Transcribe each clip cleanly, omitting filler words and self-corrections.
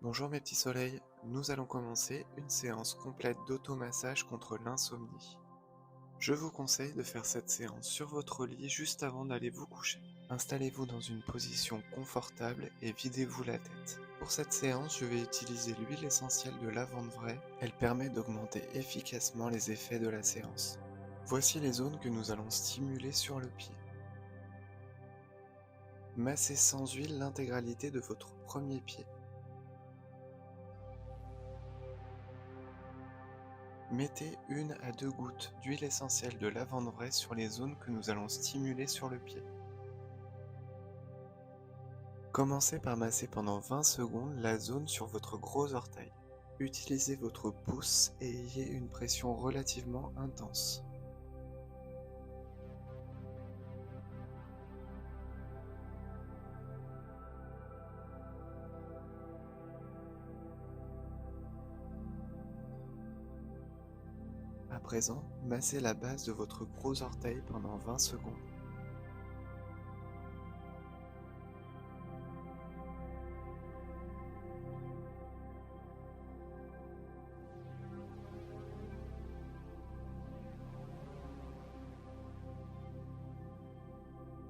Bonjour mes petits soleils, nous allons commencer une séance complète d'automassage contre l'insomnie. Je vous conseille de faire cette séance sur votre lit juste avant d'aller vous coucher. Installez-vous dans une position confortable et videz-vous la tête. Pour cette séance, je vais utiliser l'huile essentielle de lavande vraie. Elle permet d'augmenter efficacement les effets de la séance. Voici les zones que nous allons stimuler sur le pied. Massez sans huile l'intégralité de votre premier pied. Mettez 1 à 2 gouttes d'huile essentielle de lavande vraie sur les zones que nous allons stimuler sur le pied. Commencez par masser pendant 20 secondes la zone sur votre gros orteil. Utilisez votre pouce et ayez une pression relativement intense. À présent, massez la base de votre gros orteil pendant 20 secondes.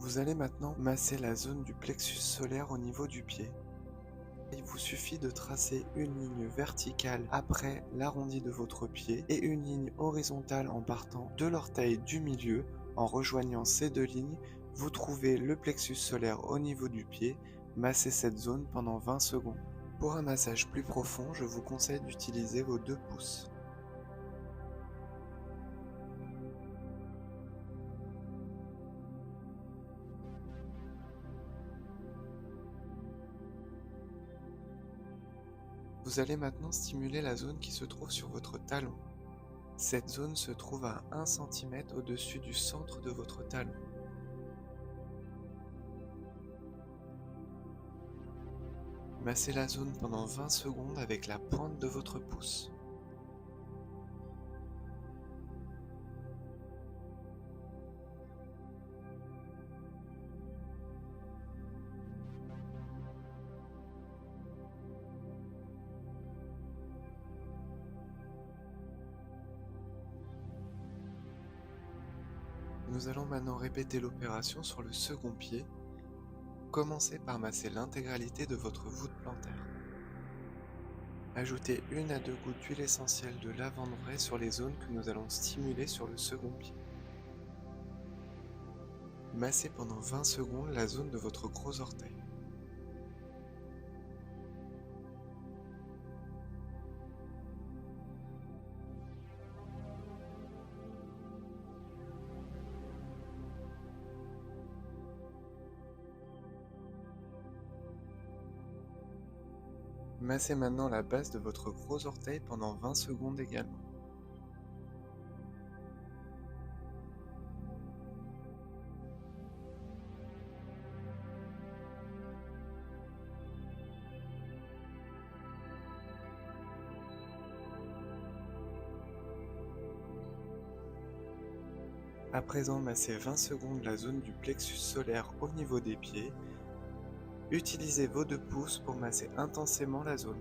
Vous allez maintenant masser la zone du plexus solaire au niveau du pied. Il vous suffit de tracer une ligne verticale après l'arrondi de votre pied et une ligne horizontale en partant de l'orteil du milieu. En rejoignant ces deux lignes, vous trouvez le plexus solaire au niveau du pied. Massez cette zone pendant 20 secondes. Pour un massage plus profond, je vous conseille d'utiliser vos deux pouces. Vous allez maintenant stimuler la zone qui se trouve sur votre talon. Cette zone se trouve à 1 cm au-dessus du centre de votre talon. Massez la zone pendant 20 secondes avec la pointe de votre pouce. Nous allons maintenant répéter l'opération sur le second pied. Commencez par masser l'intégralité de votre voûte plantaire. Ajoutez 1 à 2 gouttes d'huile essentielle de lavande vraie sur les zones que nous allons stimuler sur le second pied. Massez pendant 20 secondes la zone de votre gros orteil. Massez maintenant la base de votre gros orteil pendant 20 secondes également. À présent, massez 20 secondes la zone du plexus solaire au niveau des pieds. Utilisez vos deux pouces pour masser intensément la zone.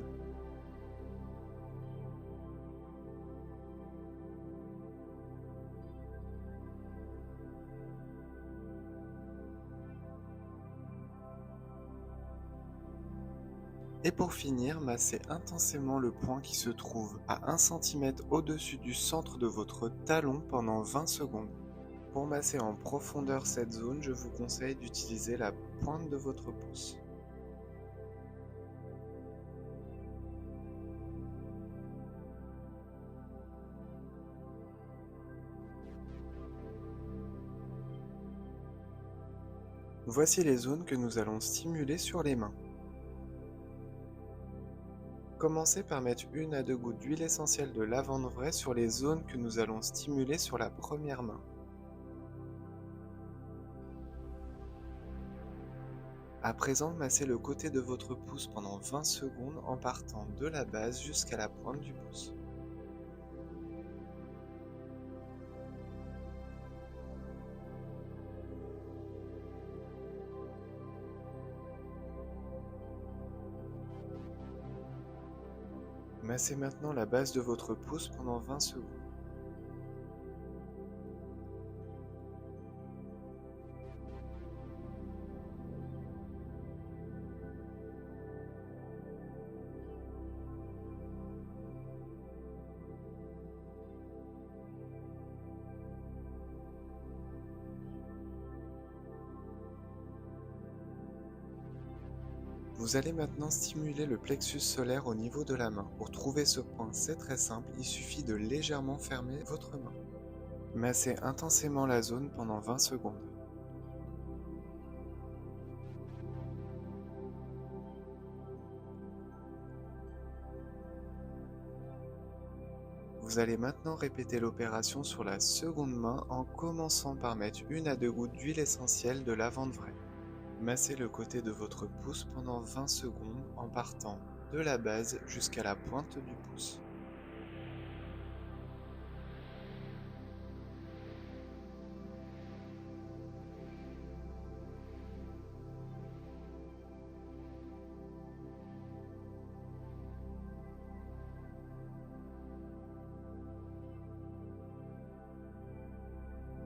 Et pour finir, massez intensément le point qui se trouve à 1 cm au-dessus du centre de votre talon pendant 20 secondes. Pour masser en profondeur cette zone, je vous conseille d'utiliser la pointe de votre pouce. Voici les zones que nous allons stimuler sur les mains. Commencez par mettre 1 à 2 gouttes d'huile essentielle de lavande vraie sur les zones que nous allons stimuler sur la première main. À présent, massez le côté de votre pouce pendant 20 secondes en partant de la base jusqu'à la pointe du pouce. Massez maintenant la base de votre pouce pendant 20 secondes. Vous allez maintenant stimuler le plexus solaire au niveau de la main. Pour trouver ce point, c'est très simple, il suffit de légèrement fermer votre main. Massez intensément la zone pendant 20 secondes. Vous allez maintenant répéter l'opération sur la seconde main en commençant par mettre 1 à 2 gouttes d'huile essentielle de lavande vraie. Massez le côté de votre pouce pendant 20 secondes en partant de la base jusqu'à la pointe du pouce.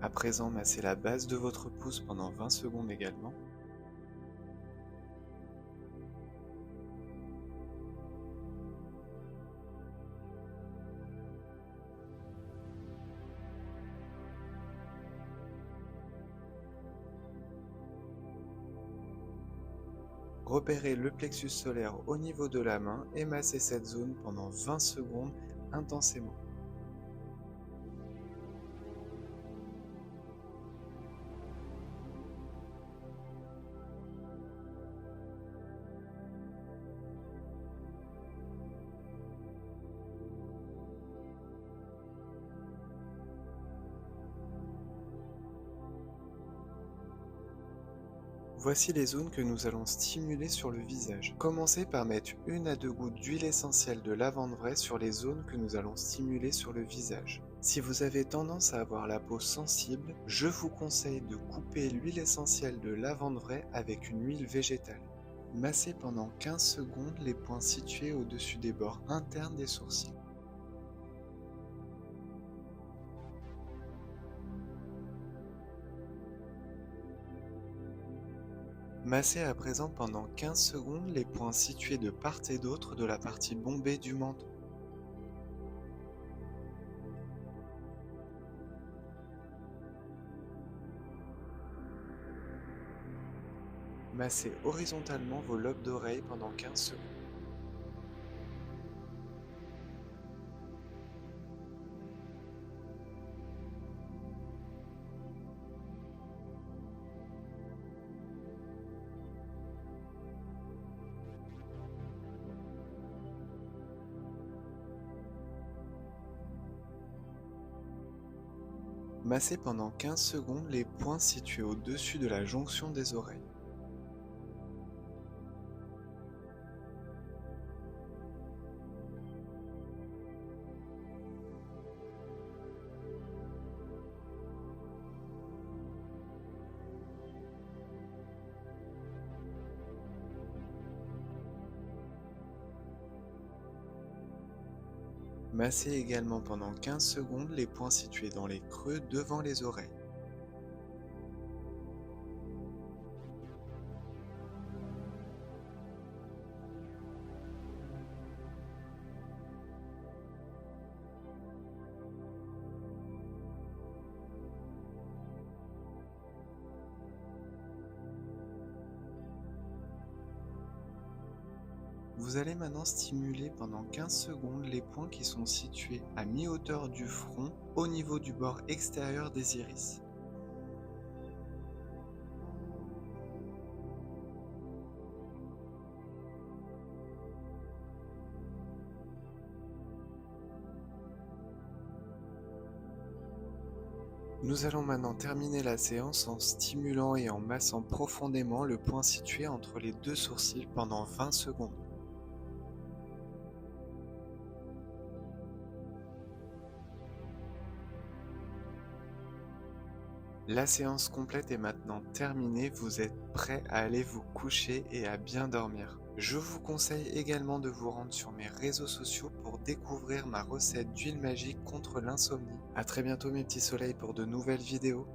À présent, massez la base de votre pouce pendant 20 secondes également. Repérez le plexus solaire au niveau de la main et massez cette zone pendant 20 secondes intensément. Voici les zones que nous allons stimuler sur le visage. Commencez par mettre 1 à 2 gouttes d'huile essentielle de lavande vraie sur les zones que nous allons stimuler sur le visage. Si vous avez tendance à avoir la peau sensible, je vous conseille de couper l'huile essentielle de lavande vraie avec une huile végétale. Massez pendant 15 secondes les points situés au-dessus des bords internes des sourcils. Massez à présent pendant 15 secondes les points situés de part et d'autre de la partie bombée du menton. Massez horizontalement vos lobes d'oreilles pendant 15 secondes. Massez pendant 15 secondes les points situés au-dessus de la jonction des oreilles. Massez également pendant 15 secondes les points situés dans les creux devant les oreilles. Vous allez maintenant stimuler pendant 15 secondes les points qui sont situés à mi-hauteur du front au niveau du bord extérieur des iris. Nous allons maintenant terminer la séance en stimulant et en massant profondément le point situé entre les deux sourcils pendant 20 secondes. La séance complète est maintenant terminée, vous êtes prêt à aller vous coucher et à bien dormir. Je vous conseille également de vous rendre sur mes réseaux sociaux pour découvrir ma recette d'huile magique contre l'insomnie. A très bientôt mes petits soleils pour de nouvelles vidéos.